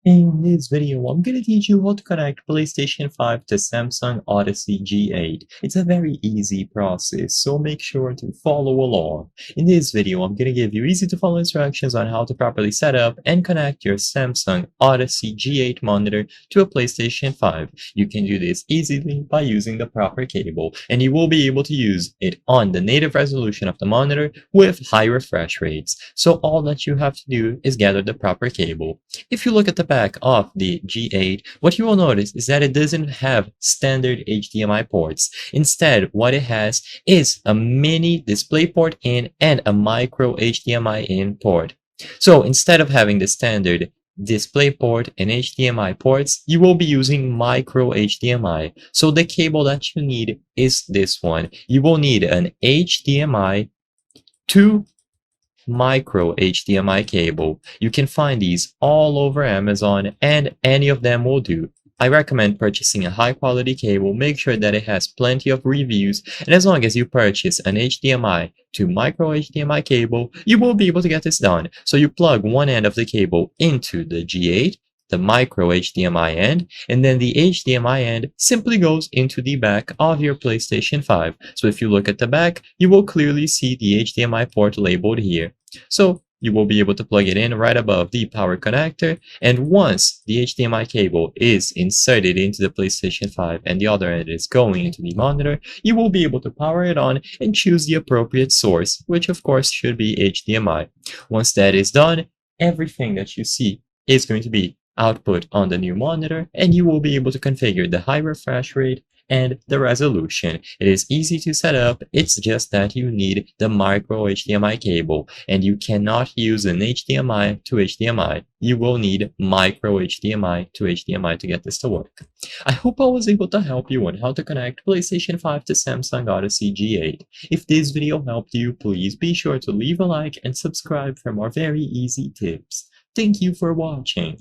In this video, I'm going to teach you how to connect PlayStation 5 to Samsung Odyssey G8. It's a very easy process, so make sure to follow along. In this video, I'm going to give you easy to follow instructions on how to properly set up and connect your Samsung Odyssey G8 monitor to a PlayStation 5. You can do this easily by using the proper cable, and you will be able to use it on the native resolution of the monitor with high refresh rates. So all that you have to do is gather the proper cable. If you look at the back of the G8, what you will notice is that it doesn't have standard HDMI ports. Instead, what it has is a mini DisplayPort in and a micro HDMI in port. So instead of having the standard DisplayPort and HDMI ports, you will be using micro HDMI. So the cable that you need is this one. You will need an HDMI to micro HDMI cable. You can find these all over Amazon and any of them will do. I recommend purchasing a high quality cable. Make sure that it has plenty of reviews, and as long as you purchase an HDMI to micro HDMI cable, you will be able to get this done. So you plug one end of the cable into the G8, the micro HDMI end, and then the HDMI end simply goes into the back of your PlayStation 5. So if you look at the back, you will clearly see the HDMI port labeled here. So you will be able to plug it in right above the power connector, and once the HDMI cable is inserted into the PlayStation 5 and the other end is going into the monitor, you will be able to power it on and choose the appropriate source, which of course should be HDMI. Once that is done, everything that you see is going to be output on the new monitor, and you will be able to configure the high refresh rate and the resolution. It is easy to set up. It's just that you need the micro HDMI cable, and you cannot use an HDMI to HDMI. You will need micro HDMI to HDMI to get this to work. I hope I was able to help you on how to connect PlayStation 5 to Samsung Odyssey G8. If this video helped you, please be sure to leave a like and subscribe for more very easy tips. Thank you for watching.